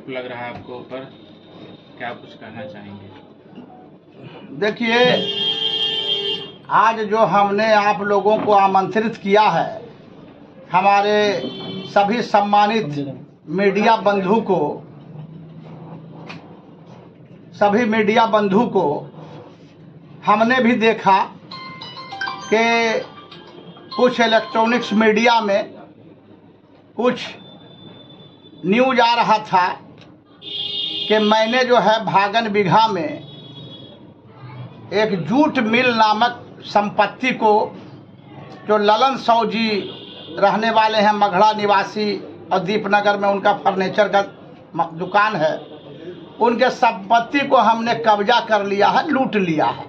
आरोप लग रहा है आपको ऊपर, क्या कुछ कहना चाहेंगे? देखिए, आज जो हमने आप लोगों को आमंत्रित किया है, हमारे सभी सम्मानित मीडिया बंधु को हमने भी देखा कि कुछ इलेक्ट्रॉनिक्स मीडिया में कुछ न्यूज आ रहा था कि मैंने जो है भागन बिघा में एक जूट मिल नामक संपत्ति को, जो ललन साव जी रहने वाले हैं, मगड़ा निवासी और दीपनगर में उनका फर्नीचर का दुकान है, उनके संपत्ति को हमने कब्जा कर लिया है, लूट लिया है।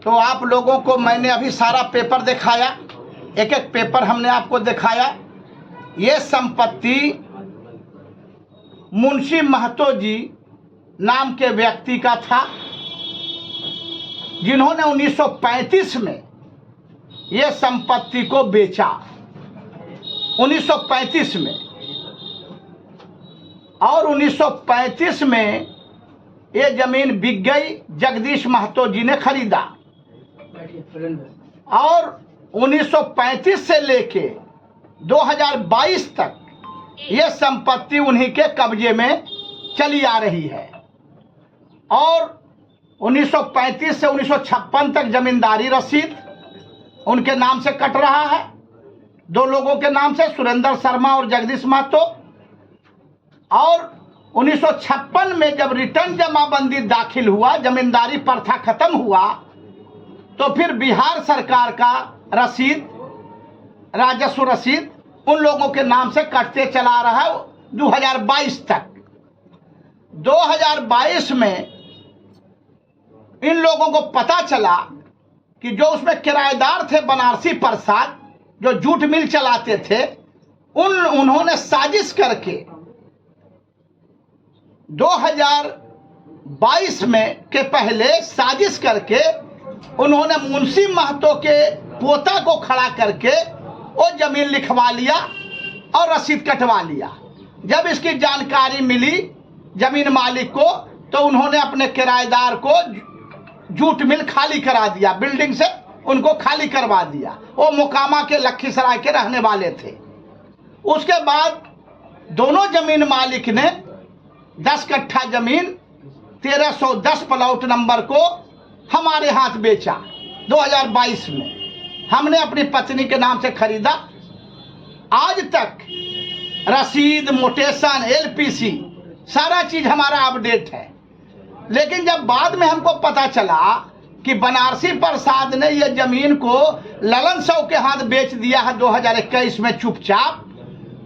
तो आप लोगों को मैंने अभी सारा पेपर दिखाया, एक एक पेपर हमने आपको दिखाया। ये संपत्ति मुंशी महतो जी नाम के व्यक्ति का था, जिन्होंने 1935 में ये संपत्ति को बेचा, 1935 में। और 1935 में ये जमीन बिक गई, जगदीश महतो जी ने खरीदा। और 1935 से लेके 2022 तक ये संपत्ति उन्हीं के कब्जे में चली आ रही है। और 1935 से 1956 तक जमींदारी रसीद उनके नाम से कट रहा है, दो लोगों के नाम से, सुरेंद्र शर्मा और जगदीश महतो। और 1956 में जब रिटर्न जमाबंदी दाखिल हुआ, जमींदारी प्रथा खत्म हुआ, तो फिर बिहार सरकार का रसीद, राजस्व रसीद उन लोगों के नाम से कटते चला रहा है 2022 तक। 2022 में इन लोगों को पता चला कि जो उसमें किराएदार थे बनारसी प्रसाद, जो जूट मिल चलाते थे, उन्होंने साजिश करके 2022 में के पहले साजिश करके उन्होंने मुंशी महतो के पोता को खड़ा करके वो जमीन लिखवा लिया और रसीद कटवा लिया। जब इसकी जानकारी मिली जमीन मालिक को, तो उन्होंने अपने किराएदार को जूट मिल खाली करा दिया, बिल्डिंग से उनको खाली करवा दिया। वो मोकामा के लखीसराय के रहने वाले थे। उसके बाद दोनों जमीन मालिक ने 10 कट्ठा जमीन 1310 प्लॉट नंबर को हमारे हाथ बेचा 2022 में। हमने अपनी पत्नी के नाम से खरीदा। आज तक रसीद, मोटेशन, एलपीसी सारा चीज हमारा अपडेट है। लेकिन जब बाद में हमको पता चला कि बनारसी प्रसाद ने ये जमीन को ललन साव के हाथ बेच दिया है 2021 में चुपचाप,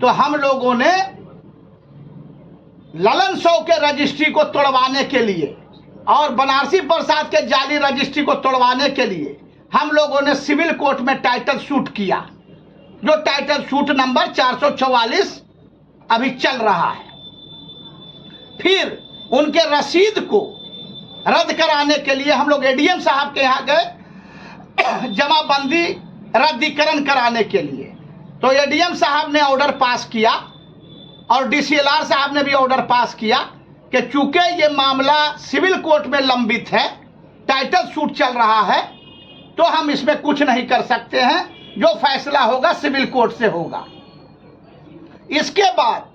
तो हम लोगों ने ललन साव के रजिस्ट्री को तोड़वाने के लिए और बनारसी प्रसाद के जाली रजिस्ट्री को तोड़वाने के लिए हम लोगों ने सिविल कोर्ट में टाइटल शूट किया, जो टाइटल शूट नंबर 444 अभी चल रहा है। फिर उनके रसीद को रद्द कराने के लिए हम लोग एडीएम साहब के यहाँ गए, जमाबंदी रद्दीकरण कराने के लिए। तो एडीएम साहब ने ऑर्डर पास किया और डीसीएलआर साहब ने भी ऑर्डर पास किया कि चूंकि ये मामला सिविल कोर्ट में लंबित है, टाइटल शूट चल रहा है, तो हम इसमें कुछ नहीं कर सकते हैं, जो फैसला होगा सिविल कोर्ट से होगा। इसके बाद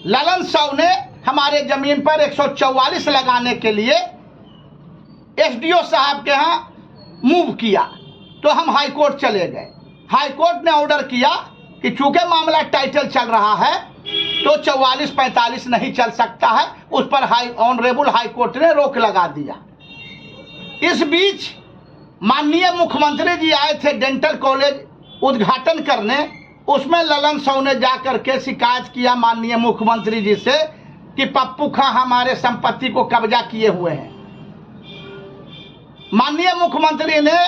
ललन साव ने हमारे जमीन पर 144 लगाने के लिए एसडीओ साहब के यहाँ मूव किया, तो हम हाई कोर्ट चले गए। हाई कोर्ट ने ऑर्डर किया कि चूंकि मामला टाइटल चल रहा है तो 44-45 नहीं चल सकता है, उस पर ऑनरेबल हाई कोर्ट ने रोक लगा दिया। इस बीच माननीय मुख्यमंत्री जी आए थे डेंटल कॉलेज उद्घाटन करने, उसमें ललन साव ने जाकर के शिकायत किया माननीय मुख्यमंत्री जी से कि पप्पू खां हमारे संपत्ति को कब्जा किए हुए हैं। माननीय मुख्यमंत्री ने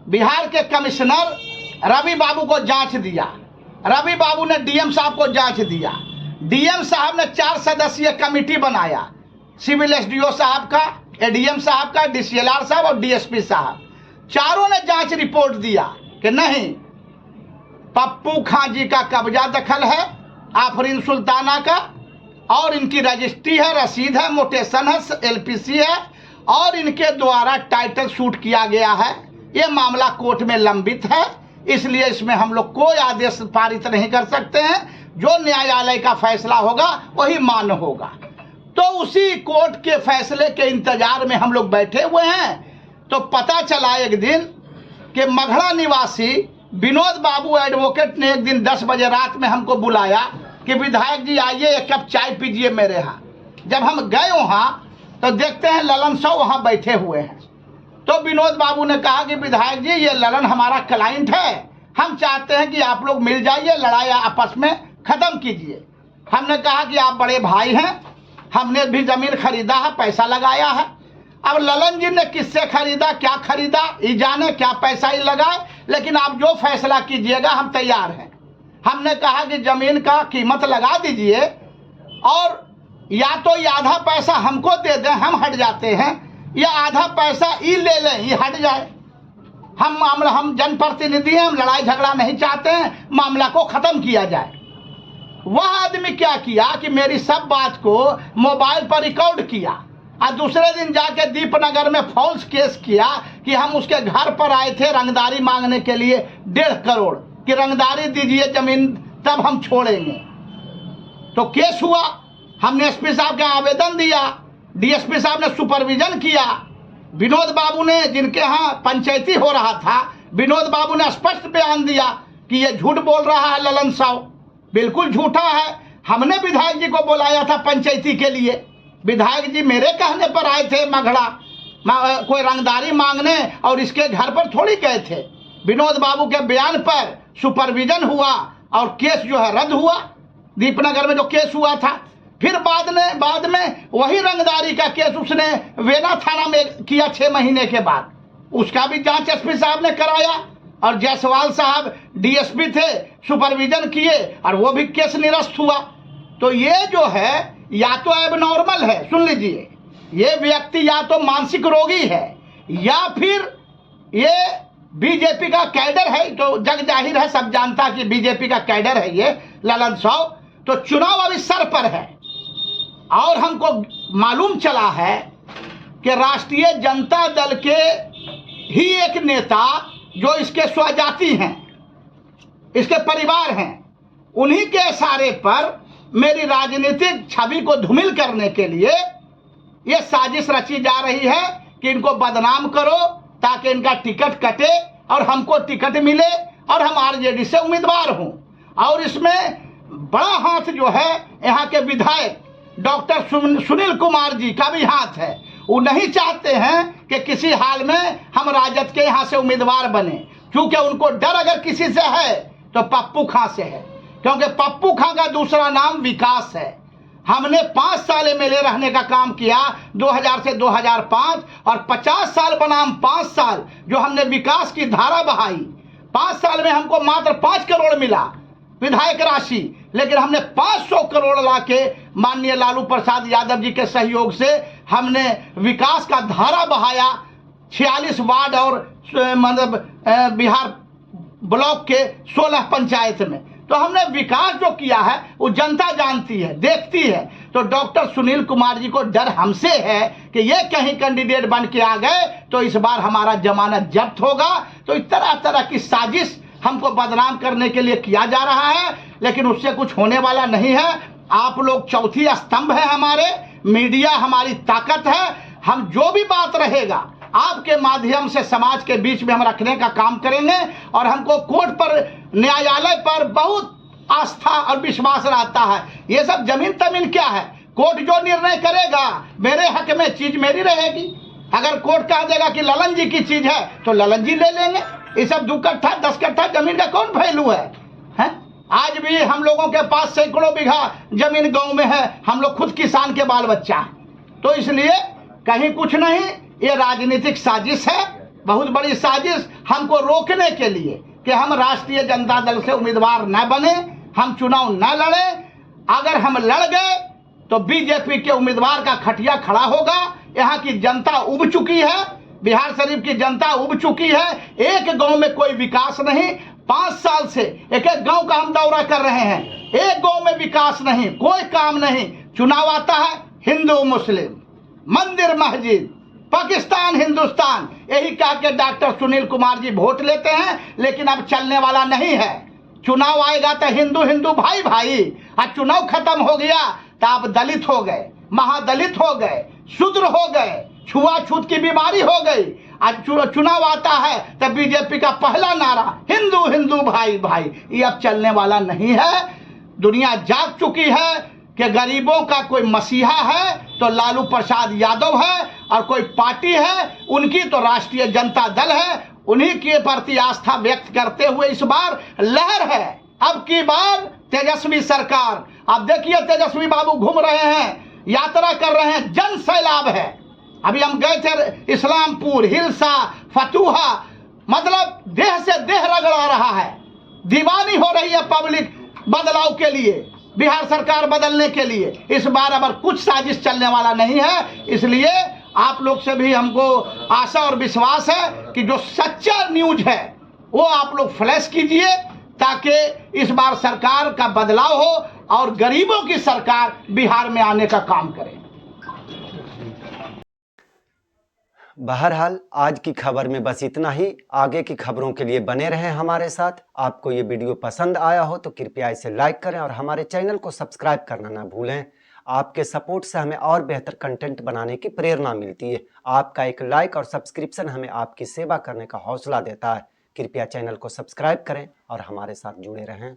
बिहार के कमिश्नर रवि बाबू को जांच दिया, रवि बाबू ने डीएम साहब को जांच दिया, डीएम साहब ने 4 सदस्यीय कमेटी बनाया, सिविल एसडीओ साहब का, एडीएम साहब का, डीसीएलआर साहब और डीएसपी साहब, चारों ने जांच रिपोर्ट दिया कि नहीं, पप्पू खां जी का कब्जा दखल है आफरीन सुल्ताना का, और इनकी रजिस्ट्री है, रसीद है, मोटेशन है, LPC है, और इनके द्वारा टाइटल शूट किया गया है। ये मामला कोर्ट में लंबित है, इसलिए इसमें हम लोग कोई आदेश पारित नहीं कर सकते हैं। जो न्यायालय का फैसला होगा वही मान्य होगा। तो उसी कोर्ट के फैसले के इंतजार में हम लोग बैठे हुए हैं। तो पता चला एक दिन कि मघड़ा निवासी विनोद बाबू एडवोकेट ने एक दिन 10 बजे रात में हमको बुलाया कि विधायक जी आइए, एक कप चाय पीजिए मेरे यहाँ। जब हम गए वहाँ तो देखते हैं ललन साहब वहाँ बैठे हुए हैं। तो विनोद बाबू ने कहा कि विधायक जी, ये ललन हमारा क्लाइंट है, हम चाहते हैं कि आप लोग मिल जाइए, लड़ाई आपस में खत्म कीजिए। हमने कहा कि आप बड़े भाई हैं, हमने भी जमीन खरीदा है, पैसा लगाया है। अब ललन जी ने किससे खरीदा, क्या खरीदा, ये जाने, क्या पैसा ही लगाए, लेकिन आप जो फैसला कीजिएगा हम तैयार हैं। हमने कहा कि जमीन का कीमत लगा दीजिए, और या तो ये आधा पैसा हमको दे दें, हम हट जाते हैं, या आधा पैसा ये ले लें, ये हट जाए। हम जनप्रतिनिधि हैं, हम लड़ाई झगड़ा नहीं चाहते हैं, मामला को खत्म किया जाए। वह आदमी क्या किया कि मेरी सब बात को मोबाइल पर रिकॉर्ड किया, और दूसरे दिन जाके दीपनगर में फॉल्स केस किया कि हम उसके घर पर आए थे रंगदारी मांगने के लिए 1.5 करोड़ कि रंगदारी दीजिए जमीन, तब हम छोड़ेंगे। तो केस हुआ, हमने SP साहब का आवेदन दिया, DSP साहब ने सुपरविजन किया। विनोद बाबू ने, जिनके यहाँ पंचायती हो रहा था, विनोद बाबू ने स्पष्ट बयान दिया कि ये झूठ बोल रहा है ललन साहब, बिल्कुल झूठा है। हमने विधायक जी को बुलाया था पंचायती के लिए, विधायक जी मेरे कहने पर आए थे मघड़ा कोई रंगदारी मांगने, और इसके घर पर थोड़ी गए थे। विनोद बाबू के बयान पर सुपरविजन हुआ और केस जो है रद्द हुआ, दीपनगर में जो केस हुआ था। फिर बाद में वही रंगदारी का केस उसने वेना थाना में किया 6 महीने के बाद, उसका भी जांच SP साहब ने कराया, और जायसवाल साहब DSP थे, सुपरविजन किए, और वो भी केस निरस्त हुआ। तो ये जो है या तो एबनॉर्मल है, सुन लीजिए, ये व्यक्ति या तो मानसिक रोगी है, या फिर ये बीजेपी का कैडर है। तो जग जाहिर है, सब जानता कि बीजेपी का कैडर है ये ललन साहब। तो चुनाव अभी सर पर है, और हमको मालूम चला है कि राष्ट्रीय जनता दल के ही एक नेता जो इसके स्वजाति हैं, इसके परिवार हैं, उन्हीं के इशारे पर मेरी राजनीतिक छवि को धूमिल करने के लिए ये साजिश रची जा रही है कि इनको बदनाम करो ताकि इनका टिकट कटे और हमको टिकट मिले और हम RJD से उम्मीदवार हों। और इसमें बड़ा हाथ जो है यहाँ के विधायक डॉक्टर सुनील कुमार जी का भी हाथ है। वो नहीं चाहते हैं कि किसी हाल में हम राजद के यहाँ से उम्मीदवार बने, क्योंकि उनको डर अगर किसी से है तो पप्पू खां से है, क्योंकि पप्पू खां का दूसरा नाम विकास है। हमने 5 साल MLA रहने का काम किया 2000 से 2005, और 50 साल बनाम 5 साल जो हमने विकास की धारा बहाई। 5 साल में हमको मात्र 5 करोड़ मिला विधायक राशि, लेकिन हमने 500 करोड़ लाके माननीय लालू प्रसाद यादव जी के सहयोग से हमने विकास का धारा बहाया 46 वार्ड और मतलब बिहार ब्लॉक के 16 पंचायत में। तो हमने विकास जो किया है वो जनता जानती है, देखती है। तो डॉक्टर सुनील कुमार जी को डर हमसे है कि ये कहीं कैंडिडेट बन के आ गए तो इस बार हमारा जमानत जब्त होगा। तो इस तरह की साजिश हमको बदनाम करने के लिए किया जा रहा है, लेकिन उससे कुछ होने वाला नहीं है। आप लोग चौथी स्तंभ है हमारे, मीडिया हमारी ताकत है। हम जो भी बात रहेगा आपके माध्यम से समाज के बीच में हम रखने का काम करेंगे, और हमको कोर्ट पर, न्यायालय पर बहुत आस्था और विश्वास रहता है। ये सब जमीन तमीन क्या है, कोर्ट जो निर्णय करेगा मेरे हक में चीज मेरी रहेगी। अगर कोर्ट कह देगा कि ललन जी की चीज है तो ललन जी ले लेंगे। ये सब 2 कट्ठा 10 कट्ठा जमीन का कौन वैल्यू है? आज भी हम लोगों के पास सैकड़ों बीघा जमीन गांव में है, हम लोग खुद किसान के बाल बच्चा हैं। तो इसलिए कहीं कुछ नहीं, ये राजनीतिक साजिश है, बहुत बड़ी साजिश हमको रोकने के लिए कि हम राष्ट्रीय जनता दल से उम्मीदवार न बने, हम चुनाव न लड़े। अगर हम लड़ गए तो बीजेपी के उम्मीदवार का खटिया खड़ा होगा। यहाँ की जनता उब चुकी है, बिहार शरीफ की जनता उब चुकी है। एक गांव में कोई विकास नहीं, 5 साल से एक गांव का हम दौरा कर रहे हैं, एक गांव में विकास नहीं, कोई काम नहीं। चुनाव आता है, हिंदू मुस्लिम, मंदिर मस्जिद, पाकिस्तान हिंदुस्तान, यही कह के डॉक्टर सुनील कुमार जी वोट लेते हैं, लेकिन अब चलने वाला नहीं है। चुनाव आएगा तो हिंदू हिंदू भाई भाई, और चुनाव खत्म हो गया तो आप दलित हो गए, महादलित हो गए, शूद्र हो गए, छुआछूत की बीमारी हो गई। आज चुनाव आता है तो बीजेपी का पहला नारा हिंदू हिंदू भाई भाई, ये अब चलने वाला नहीं है। दुनिया जाग चुकी है कि गरीबों का कोई मसीहा है तो लालू प्रसाद यादव है, और कोई पार्टी है उनकी तो राष्ट्रीय जनता दल है। उन्हीं के प्रति आस्था व्यक्त करते हुए इस बार लहर है। अब की बार तेजस्वी सरकार, अब देखिए तेजस्वी बाबू घूम रहे हैं, यात्रा कर रहे हैं, जन सैलाब है। अभी हम गए थे इस्लामपुर, हिलसा, फतुहा, मतलब देह से देह रगड़ा रहा है। दीवानी हो रही है पब्लिक बदलाव के लिए, बिहार सरकार बदलने के लिए। इस बार अब कुछ साजिश चलने वाला नहीं है। इसलिए आप लोग से भी हमको आशा और विश्वास है कि जो सच्चा न्यूज है वो आप लोग फ्लैश कीजिए, ताकि इस बार सरकार का बदलाव हो और गरीबों की सरकार बिहार में आने का काम करे। बहरहाल आज की खबर में बस इतना ही। आगे की खबरों के लिए बने रहें हमारे साथ। आपको ये वीडियो पसंद आया हो तो कृपया इसे लाइक करें और हमारे चैनल को सब्सक्राइब करना ना भूलें। आपके सपोर्ट से हमें और बेहतर कंटेंट बनाने की प्रेरणा मिलती है। आपका एक लाइक और सब्सक्रिप्शन हमें आपकी सेवा करने का हौसला देता है। कृपया चैनल को सब्सक्राइब करें और हमारे साथ जुड़े रहें।